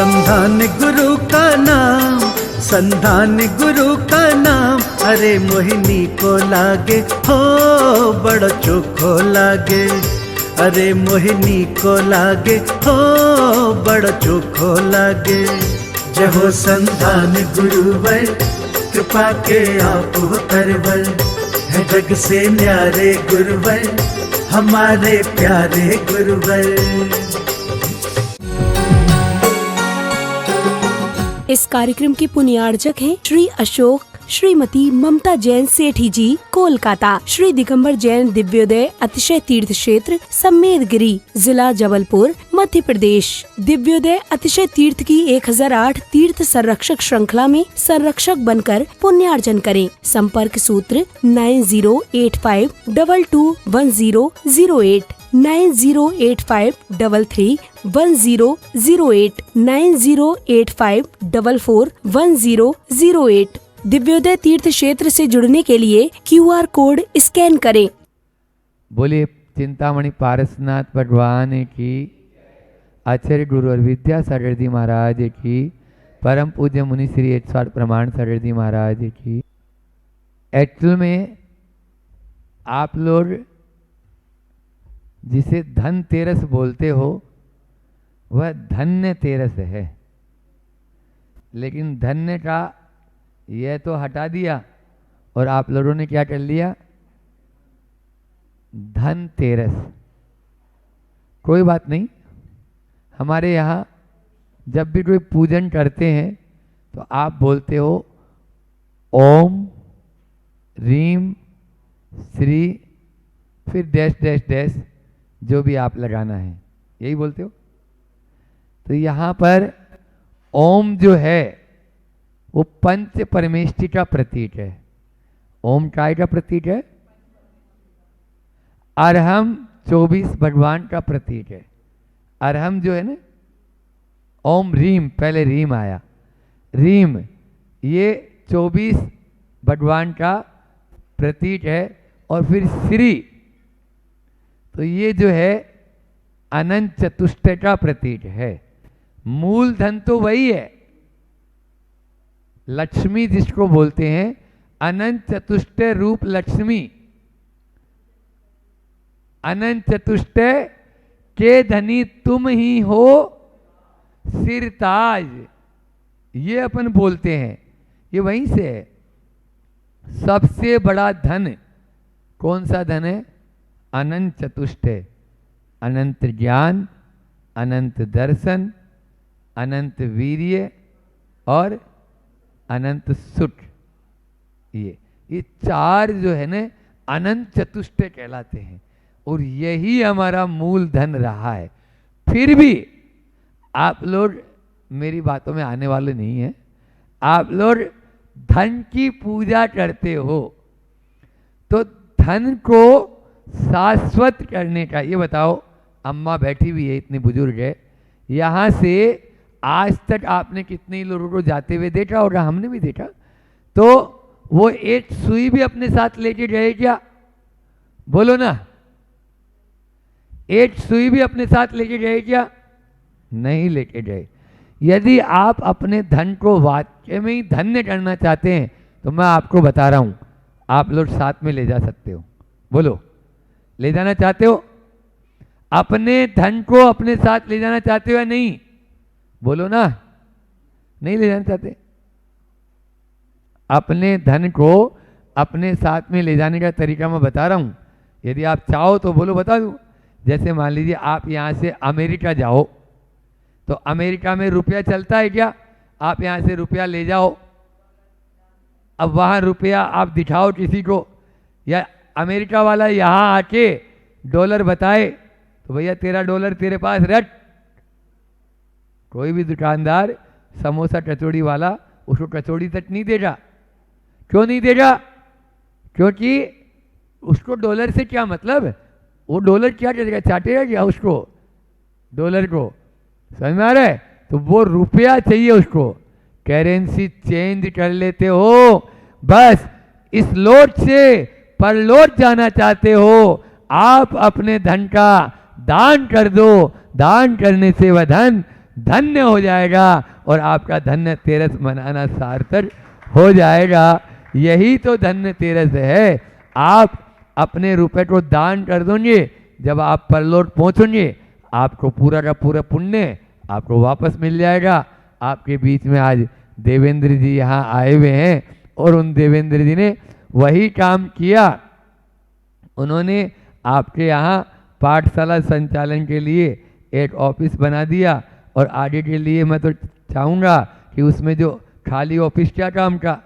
संधान गुरु का नाम, संधान गुरु का नाम, अरे मोहिनी को लागे हो बड़ा चोखो लागे, अरे मोहिनी को लागे हो बड़ा चोखो लागे। जय हो संधान गुरुवर, कृपा के आप हो तरवर, है जग से न्यारे गुरुवर, हमारे प्यारे गुरुवर। इस कार्यक्रम के पुण्यार्जक हैं श्री अशोक, श्रीमती ममता जैन सेठी जी, कोलकाता। श्री दिगंबर जैन दिव्योदय अतिशय तीर्थ क्षेत्र सम्मेदगिरी, जिला जबलपुर, मध्य प्रदेश। दिव्योदय अतिशय तीर्थ की 1008 तीर्थ संरक्षक श्रृंखला में संरक्षक बनकर पुण्यार्जन करें। संपर्क सूत्र 9085221008, 9085331008, 9085441008। दिव्योदय तीर्थ क्षेत्र से जुड़ने के लिए QR कोड स्कैन करें। बोलिए चिंतामणि पारसनाथ भगवान की, आचार्य गुरु और विद्यासागर जी महाराज की, परम पूज्य मुनि श्री 108 प्रमाण सागर जी महाराज की। एक्चुअल में आप लोग जिसे धनतेरस बोलते हो वह धन्य तेरस है, लेकिन धन्य का यह तो हटा दिया और आप लोगों ने क्या कर लिया, धनतेरस। कोई बात नहीं, हमारे यहाँ जब भी कोई पूजन करते हैं तो आप बोलते हो ओम रीम श्री, फिर डैश डैश डैश, जो भी आप लगाना है यही बोलते हो। तो यहाँ पर ओम जो है वो पंच परमेष्टि का प्रतीक है। ओम काय का प्रतीक है, अरहम 24 भगवान का प्रतीक है। अरहम जो है ना, ओम रीम, पहले रीम आया, रीम ये 24 भगवान का प्रतीक है। और फिर श्री, तो ये जो है अनंत चतुष्टय का प्रतीक है। मूल धन तो वही है, लक्ष्मी जिसको बोलते हैं, अनंत चतुष्टय रूप लक्ष्मी। अनंत चतुष्टय के धनी तुम ही हो सिरताज, ये अपन बोलते हैं, ये वहीं से है। सबसे बड़ा धन कौन सा धन है? अनंत चतुष्टय, अनंत ज्ञान, अनंत दर्शन, अनंत वीर्य और अनंत सुख। ये चार जो है ना अनंत चतुष्टय कहलाते हैं, और यही हमारा मूल धन रहा है। फिर भी आप लोग मेरी बातों में आने वाले नहीं हैं। आप लोग धन की पूजा करते हो, तो धन को शाश्वत करने का, ये बताओ, अम्मा बैठी हुई है, इतनी बुजुर्ग है, यहाँ से आज तक आपने कितने लोगों को जाते हुए देखा, और हमने भी देखा, तो वो एक सुई भी अपने साथ लेके गए क्या? बोलो ना, एक सुई भी अपने साथ लेके गए क्या? नहीं लेके गए। यदि आप अपने धन को वाक्य में ही धन्य करना चाहते हैं तो मैं आपको बता रहा हूं, आप लोग साथ में ले जा सकते हो। बोलो, ले जाना चाहते हो? अपने धन को अपने साथ ले जाना चाहते हो या नहीं? बोलो ना, नहीं ले जाना चाहते? अपने धन को अपने साथ में ले जाने का तरीका मैं बता रहा हूं। यदि आप चाहो तो बोलो, बता दूं। जैसे मान लीजिए आप यहां से अमेरिका जाओ, तो अमेरिका में रुपया चलता है क्या? आप यहां से रुपया ले जाओ, अब वहां रुपया आप दिखाओ किसी को, या अमेरिका वाला यहां आके डॉलर बताए तो भैया तेरा डॉलर तेरे पास रख। कोई भी दुकानदार, समोसा कचौड़ी वाला उसको कचौड़ी तक नहीं देगा। क्यों नहीं देगा? क्योंकि उसको डॉलर से क्या मतलब, वो डॉलर क्या करेगा, चाटेगा क्या उसको, डॉलर को? समझ में आ रहा है? तो वो रुपया चाहिए उसको, करेंसी चेंज कर लेते हो बस। इस लोट से परलोट जाना चाहते हो, आप अपने धन का दान कर दो। दान करने से वह धन धन्य हो जाएगा और आपका धन्य तेरस मनाना सार्थक हो जाएगा। यही तो धन्य तेरस है। आप अपने रुपए को दान कर दोगे, जब आप परलोक पहुँचोगे आपको पूरा का पूरा पुण्य आपको वापस मिल जाएगा। आपके बीच में आज देवेंद्र जी यहाँ आए हुए हैं और उन देवेंद्र जी ने वही काम किया। उन्होंने आपके यहाँ पाठशाला संचालन के लिए एक ऑफिस बना दिया और आगे के लिए मैं तो चाहूँगा कि उसमें जो खाली ऑफिस क्या काम का,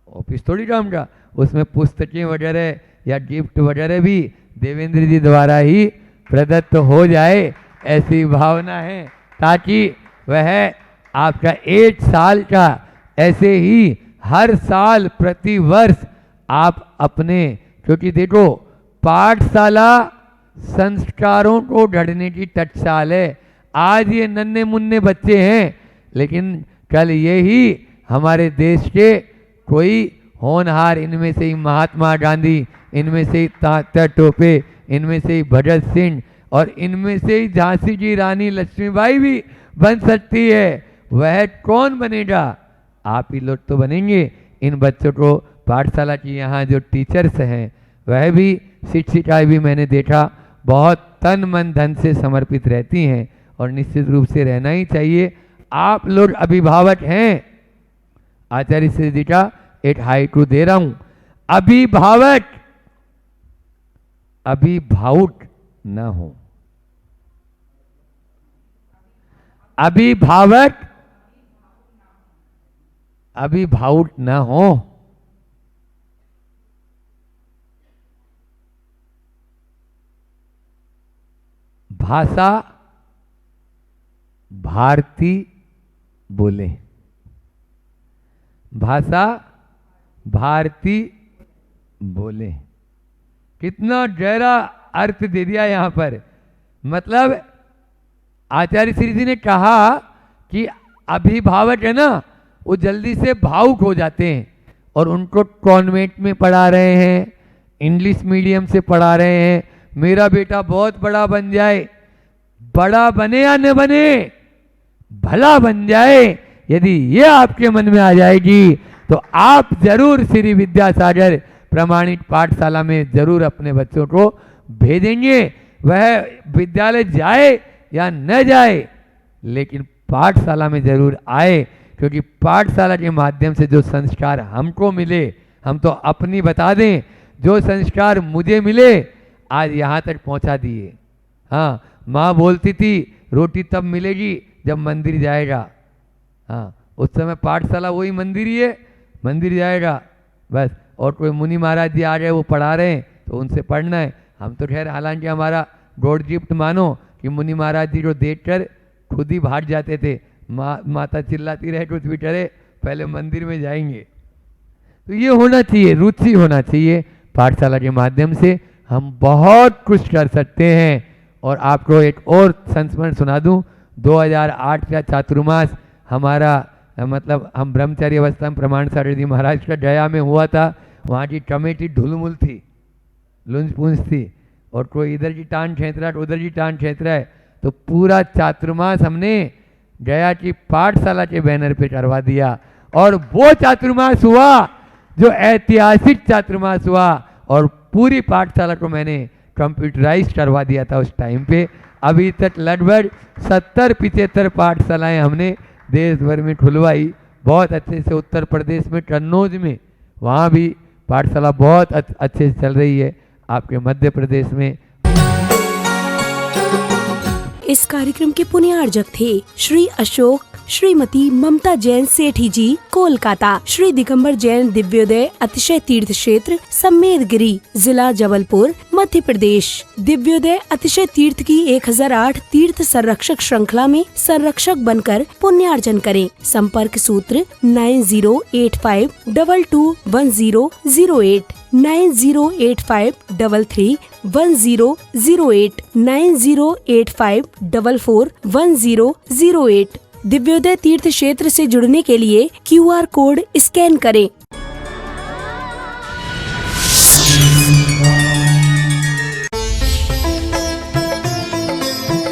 ऑफिस थोड़ी काम का, उसमें पुस्तकें वगैरह या गिफ्ट वगैरह भी देवेंद्र जी द्वारा ही प्रदत्त हो जाए, ऐसी भावना है, ताकि वह आपका 1 साल का ऐसे ही हर साल प्रति वर्ष आप अपने, क्योंकि देखो पाठशाला संस्कारों को गढ़ने की टकसाल है। आज ये नन्हे मुन्ने बच्चे हैं, लेकिन कल ये ही हमारे देश के कोई होनहार, इनमें से ही महात्मा गांधी, इनमें से ही तात्या टोपे, इनमें से ही भगत सिंह और इनमें से ही झांसी की रानी लक्ष्मीबाई भी बन सकती है। वह कौन बनेगा? आप ही लोग तो बनेंगे। इन बच्चों को पाठशाला की यहाँ जो टीचर्स हैं वह भी, शिक्षिकाएं भी मैंने देखा बहुत तन मन धन से समर्पित रहती हैं और निश्चित रूप से रहना ही चाहिए। आप लोग अभिभावक हैं। आचार्य श्री जी का एक हाइकू दे रहा हूं, अभिभावक अभिभावुक न हो, अभिभावक अभिभावुक न हो। भाषा भारती बोले, भाषा भारती बोले, कितना गहरा अर्थ दे दिया यहाँ पर। मतलब आचार्य श्री जी ने कहा कि अभिभावक है ना, वो जल्दी से भावुक हो जाते हैं और उनको कॉन्वेंट में पढ़ा रहे हैं, इंग्लिश मीडियम से पढ़ा रहे हैं। मेरा बेटा बहुत बड़ा बन जाए, बड़ा बने या न बने, भला बन जाए, यदि ये आपके मन में आ जाएगी तो आप जरूर श्री विद्यासागर प्रमाणित पाठशाला में जरूर अपने बच्चों को भेजेंगे। वह विद्यालय जाए या न जाए, लेकिन पाठशाला में जरूर आए, क्योंकि पाठशाला के माध्यम से जो संस्कार हमको मिले, हम तो अपनी बता दें, जो संस्कार मुझे मिले आज यहाँ तक पहुँचा दिए। हाँ, माँ बोलती थी रोटी तब मिलेगी जब मंदिर जाएगा। हाँ, उस समय पाठशाला वही मंदिर ही है, मंदिर जाएगा बस। और कोई मुनि महाराज जी आ गए, वो पढ़ा रहे हैं तो उनसे पढ़ना है। हम तो खैर हालांकि हमारा गॉड गिफ्ट मानो कि मुनि महाराज जी को देखकर खुद ही भाग जाते थे। माता चिल्लाती रहे कुछ भी करे, पहले मंदिर में जाएंगे। तो ये होना चाहिए, रुचि होना चाहिए। पाठशाला के माध्यम से हम बहुत कुछ कर सकते हैं। और आपको एक और संस्मरण सुना दूं, 2008 का चातुर्मास हमारा, मतलब हम ब्रह्मचारी अवस्था में प्रमाण सागर जी महाराज का गया में हुआ था। वहाँ की कमेटी ढुलमुल थी, लुंज पुंज थी, और कोई इधर की टांग खींच रहा है, उधर की टांग खींच रहा है। तो पूरा चातुर्मास हमने गया की पाठशाला के बैनर पे करवा दिया, और वो चातुर्मास हुआ जो ऐतिहासिक चातुर्मास हुआ, और पूरी पाठशाला को मैंने कंप्यूटराइज करवा दिया था उस टाइम पे। अभी तक लगभग 70-75 पाठशालाएं हमने देश भर में खुलवाई, बहुत अच्छे से। उत्तर प्रदेश में कन्नौज में, वहाँ भी पाठशाला बहुत अच्छे से चल रही है। आपके मध्य प्रदेश में। इस कार्यक्रम के पुण्यार्जक थे श्री अशोक श्रीमती ममता जैन सेठी जी, कोलकाता। श्री दिगंबर जैन दिव्योदय अतिशय तीर्थ क्षेत्र सम्मेदगिरी, जिला जबलपुर, मध्य प्रदेश। दिव्योदय अतिशय तीर्थ की 1008 तीर्थ संरक्षक श्रृंखला में संरक्षक बनकर पुण्यार्जन करें। संपर्क सूत्र 9085221008, 9085331008, 9085441008। दिव्योदय तीर्थ क्षेत्र से जुड़ने के लिए QR कोड स्कैन करें।